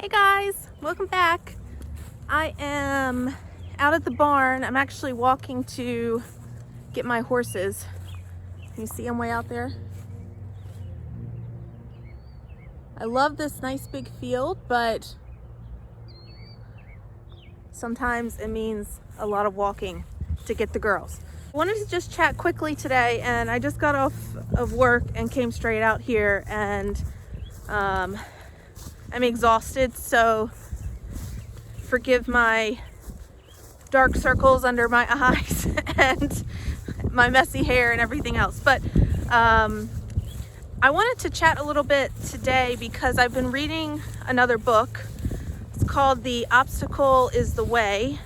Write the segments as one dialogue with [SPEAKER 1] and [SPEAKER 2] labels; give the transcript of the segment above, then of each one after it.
[SPEAKER 1] Hey guys, welcome back. I am out at the barn. I'm actually walking to get my horses. Can you see them way out there? I love this nice big field, but sometimes it means a lot of walking to get the girls. I wanted to just chat quickly today, and I just got off of work and came straight out here, and I'm exhausted, so forgive my dark circles under my eyes and my messy hair and everything else. But I wanted to chat a little bit today because I've been reading another book. It's called The Obstacle is the Way.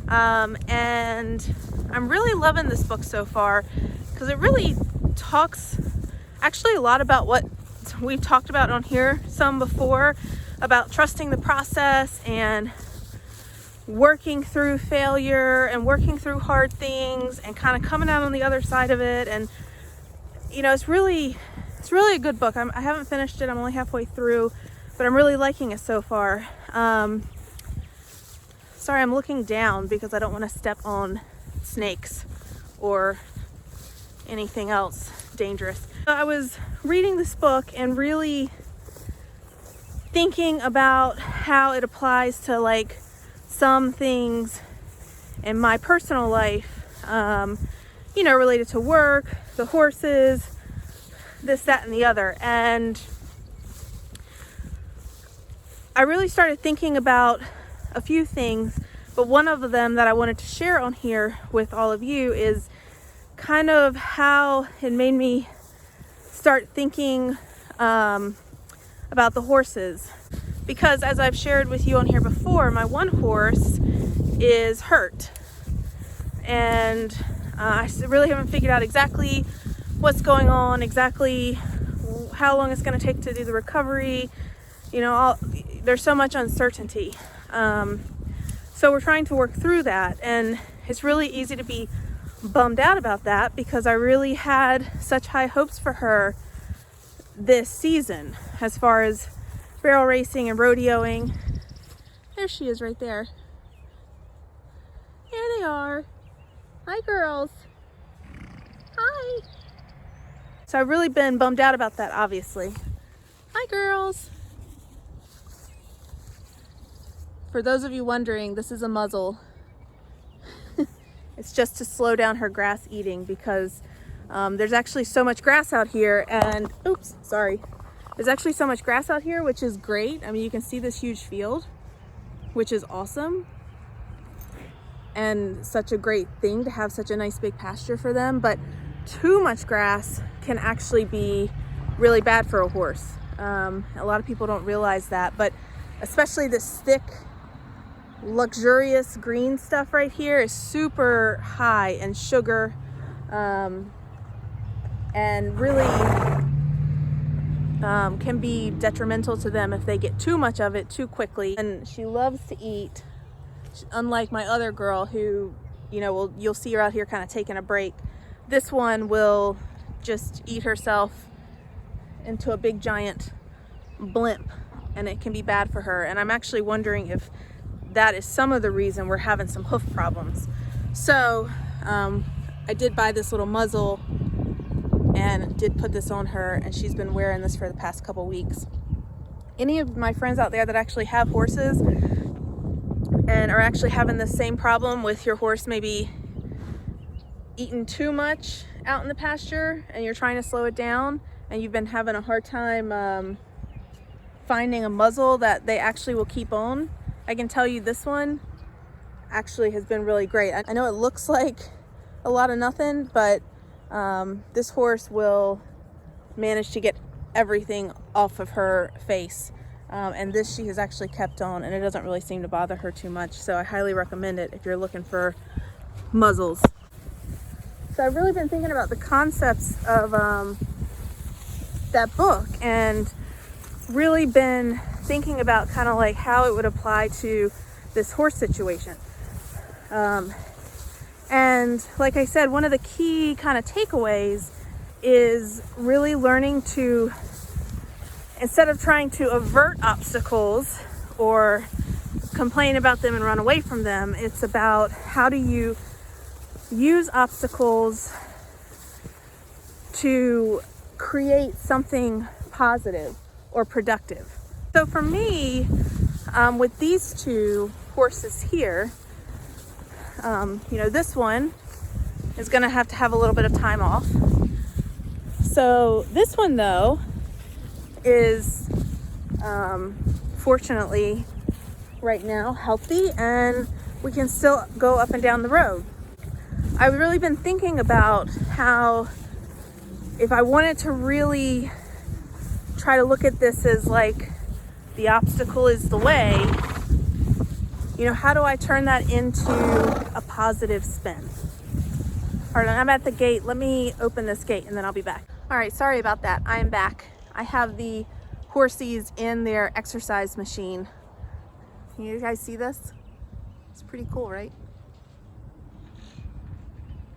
[SPEAKER 1] And I'm really loving this book so far because it really talks actually a lot about what we've talked about on here some before, about trusting the process and working through failure and working through hard things and kind of coming out on the other side of it. And you know, it's really a good book. I haven't finished it. I'm only halfway through, but I'm really liking it so far. Sorry, I'm looking down because I don't want to step on snakes or anything else dangerous. I was reading this book and really thinking about how it applies to like some things in my personal life, you know, related to work, the horses, this, that, and the other. And I really started thinking about a few things, but one of them that I wanted to share on here with all of you is kind of how it made me start thinking about the horses. Because as I've shared with you on here before, my one horse is hurt. And I really haven't figured out exactly what's going on, exactly how long it's going to take to do the recovery. You know, there's so much uncertainty. So we're trying to work through that. And it's really easy to be bummed out about that because I really had such high hopes for her this season as far as barrel racing and rodeoing. There she is right there. Here they are. Hi girls. Hi. So I've really been bummed out about that, obviously. Hi girls. For those of you wondering, this is a muzzle. It's just to slow down her grass eating because there's actually so much grass out here, and oops, sorry. There's actually so much grass out here, which is great. I mean, you can see this huge field, which is awesome. And such a great thing to have such a nice big pasture for them. But too much grass can actually be really bad for a horse. A lot of people don't realize that, but especially this thick, luxurious green stuff right here is super high in sugar, and really can be detrimental to them if they get too much of it too quickly. And she loves to eat, unlike my other girl who, you know, you'll see her out here kind of taking a break. This one will just eat herself into a big giant blimp, and it can be bad for her. And I'm actually wondering if that is some of the reason we're having some hoof problems. So I did buy this little muzzle and did put this on her, and she's been wearing this for the past couple weeks. Any of my friends out there that actually have horses and are actually having the same problem with your horse maybe eating too much out in the pasture and you're trying to slow it down and you've been having a hard time finding a muzzle that they actually will keep on, I can tell you this one actually has been really great. I know it looks like a lot of nothing, but this horse will manage to get everything off of her face. And this she has actually kept on, and it doesn't really seem to bother her too much. So I highly recommend it if you're looking for muzzles. So I've really been thinking about the concepts of that book, and really been thinking about kind of like how it would apply to this horse situation. And like I said, one of the key kind of takeaways is really learning to instead of trying to avert obstacles or complain about them and run away from them, it's about how do you use obstacles to create something positive or productive. So for me, with these two horses here, this one is going to have a little bit of time off. So this one though is fortunately right now healthy, and we can still go up and down the road. I've really been thinking about how if I wanted to really try to look at this as like the obstacle is the way, how do I turn that into a positive spin? All right, I'm at the gate. Let me open this gate and then I'll be back. All right, sorry about that. I am back. I have the horsies in their exercise machine. Can you guys see this? It's pretty cool, right?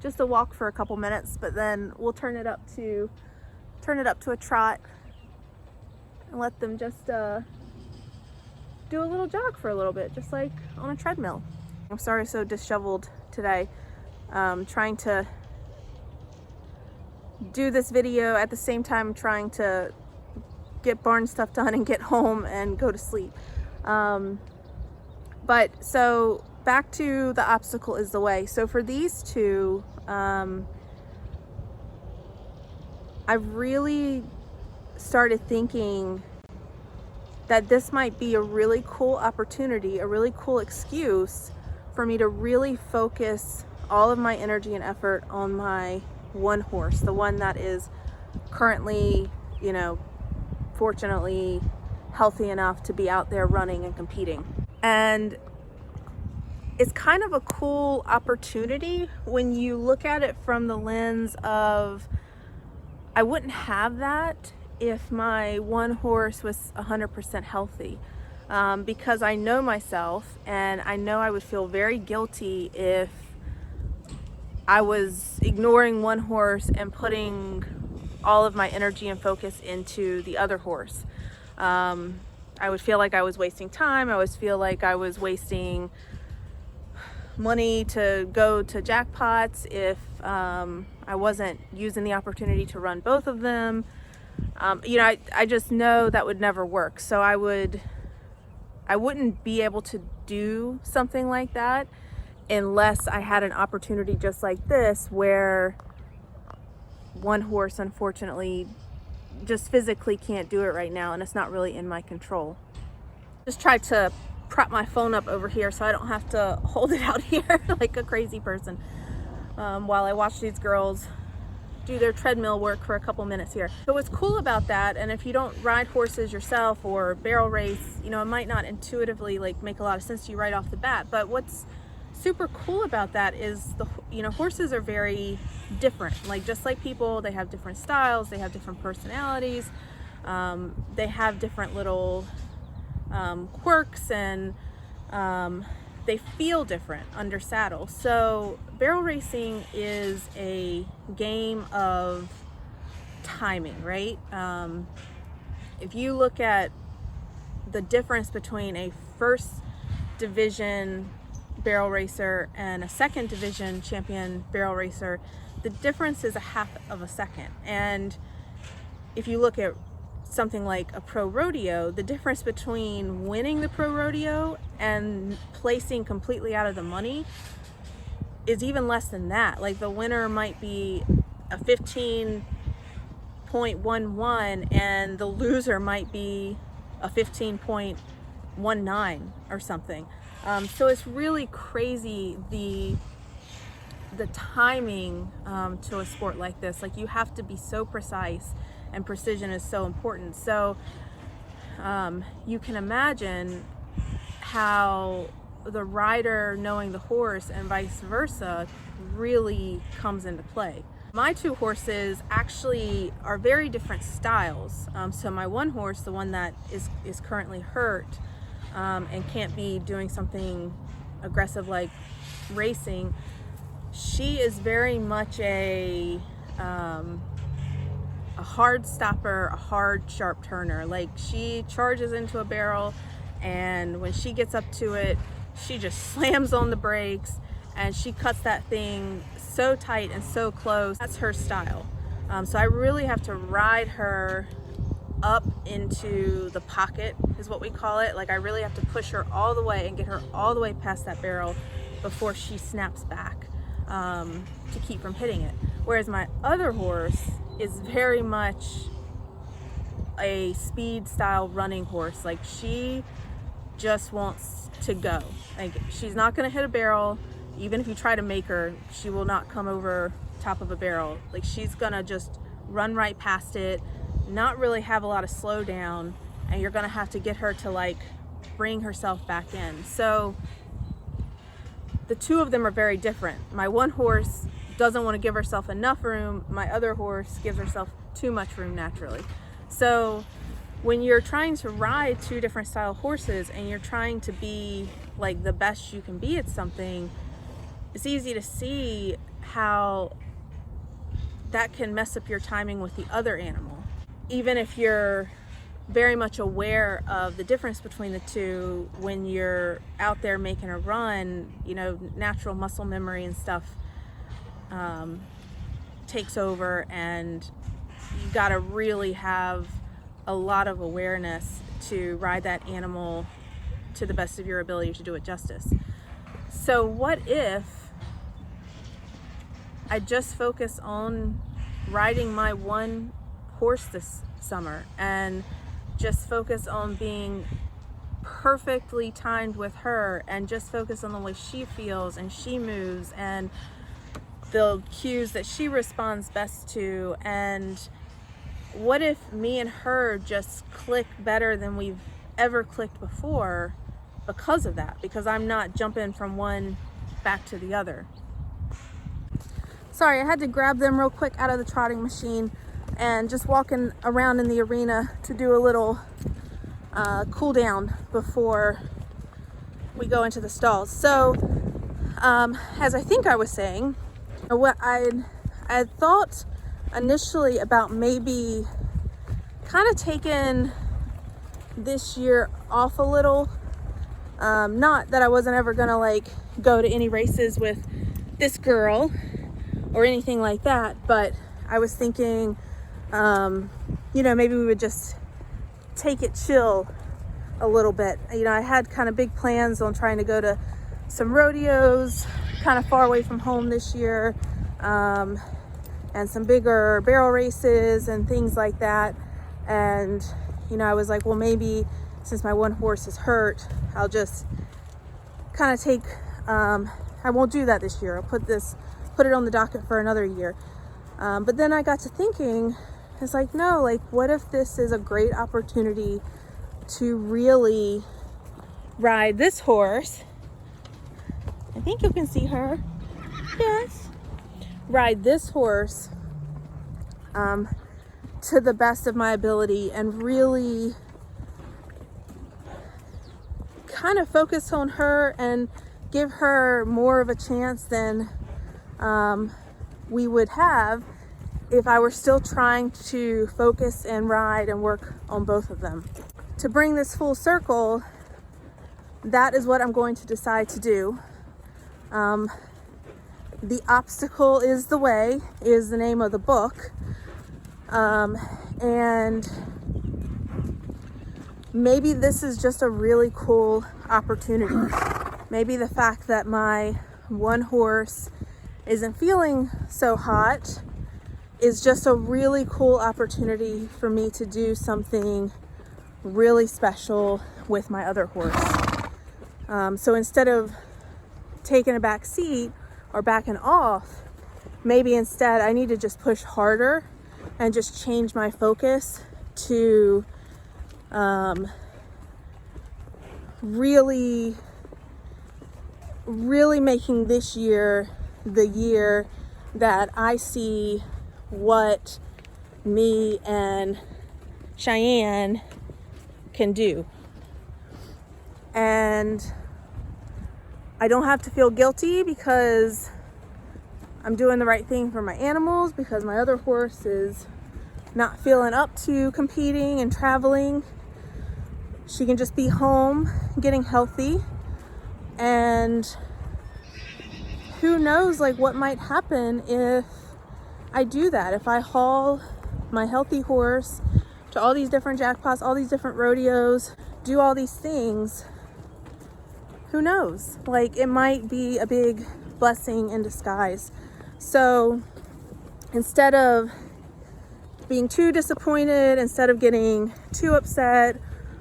[SPEAKER 1] Just a walk for a couple minutes, but then we'll turn it up to a trot and let them just do a little jog for a little bit, just like on a treadmill. I'm sorry, so disheveled today. Trying to do this video at the same time trying to get barn stuff done and get home and go to sleep. But so back to the obstacle is the way. So for these two, I've really started thinking that this might be a really cool opportunity, a really cool excuse for me to really focus all of my energy and effort on my one horse, the one that is currently, fortunately healthy enough to be out there running and competing. And it's kind of a cool opportunity when you look at it from the lens of, I wouldn't have that if my one horse was 100% healthy, because I know myself and I know I would feel very guilty if I was ignoring one horse and putting all of my energy and focus into the other horse. I would feel like I was wasting time. I would feel like I was wasting money to go to jackpots if I wasn't using the opportunity to run both of them. I just know that would never work. So I wouldn't be able to do something like that unless I had an opportunity just like this, where one horse unfortunately just physically can't do it right now and it's not really in my control. Just tried to prop my phone up over here so I don't have to hold it out here like a crazy person while I watch these girls do their treadmill work for a couple minutes here. So what's cool about that, and if you don't ride horses yourself or barrel race, it might not intuitively make a lot of sense to you right off the bat, but what's super cool about that is horses are very different. Just like people, they have different styles, they have different personalities, they have different little quirks, and they feel different under saddle. So barrel racing is a game of timing, right? If you look at the difference between a first division barrel racer and a second division champion barrel racer, the difference is a half of a second. And if you look at something like a pro rodeo, the difference between winning the pro rodeo and placing completely out of the money is even less than that. The winner might be a 15.11 and the loser might be a 15.19 or something. So it's really crazy the timing to a sport like this. You have to be so precise, and precision is so important. So you can imagine how the rider knowing the horse and vice versa really comes into play. My two horses actually are very different styles. So my one horse, the one that is currently hurt and can't be doing something aggressive like racing, she is very much a a hard stopper, a hard sharp turner. Like, she charges into a barrel, and when she gets up to it, she just slams on the brakes and she cuts that thing so tight and so close. That's her style. So I really have to ride her up into the pocket, is what we call it. Like, I really have to push her all the way and get her all the way past that barrel before she snaps back, to keep from hitting it. Whereas my other horse is very much a speed style running horse. Like, she just wants to go. Like, she's not going to hit a barrel. Even if you try to make her, she will not come over top of a barrel. Like, she's gonna just run right past it, not really have a lot of slowdown, and you're gonna have to get her to like bring herself back in. So the two of them are very different. My one horse doesn't want to give herself enough room. My other horse gives herself too much room naturally. So when you're trying to ride two different style horses and you're trying to be like the best you can be at something, it's easy to see how that can mess up your timing with the other animal. Even if you're very much aware of the difference between the two, when you're out there making a run, you know, natural muscle memory and stuff takes over, and you gotta really have a lot of awareness to ride that animal to the best of your ability to do it justice. So what if I just focus on riding my one horse this summer and just focus on being perfectly timed with her, and just focus on the way she feels and she moves and the cues that she responds best to? And what if me and her just click better than we've ever clicked before because of that? Because I'm not jumping from one back to the other. Sorry, I had to grab them real quick out of the trotting machine and just walking around in the arena to do a little cool down before we go into the stalls. So as I think I was saying, what I had thought initially about maybe kind of taking this year off a little. Not that I wasn't ever gonna like go to any races with this girl or anything like that, but I was thinking, you know, maybe we would just take it chill a little bit. You know, I had kind of big plans on trying to go to some rodeos kind of far away from home this year, and some bigger barrel races and things like that. And, you know, I was like, well, maybe since my one horse is hurt, I'll just kind of take, I won't do that this year. I'll put it on the docket for another year. But then I got to thinking, it's like, no, like, what if this is a great opportunity to really ride this horse? I think you can see her. Yes. Ride this horse to the best of my ability and really kind of focus on her and give her more of a chance than we would have if I were still trying to focus and ride and work on both of them. To bring this full circle, that is what I'm going to decide to do. The Obstacle is the Way is the name of the book. And maybe this is just a really cool opportunity. Maybe the fact that my one horse isn't feeling so hot is just a really cool opportunity for me to do something really special with my other horse. So instead of taking a back seat or backing off, maybe instead I need to just push harder and just change my focus to really making this year the year that I see what me and Cheyenne can do. And I don't have to feel guilty because I'm doing the right thing for my animals, because my other horse is not feeling up to competing and traveling. She can just be home getting healthy, and who knows like what might happen if I do that. If I haul my healthy horse to all these different jackpots, all these different rodeos, do all these things, who knows? Like, it might be a big blessing in disguise. So instead of being too disappointed, instead of getting too upset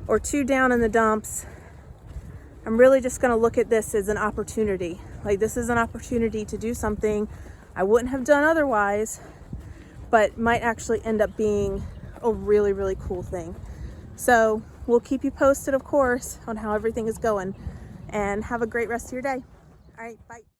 [SPEAKER 1] or too down in the dumps, I'm really just going to look at this as an opportunity. Like, this is an opportunity to do something I wouldn't have done otherwise, but might actually end up being a really, really cool thing. So we'll keep you posted, of course, on how everything is going, and have a great rest of your day. All right, bye.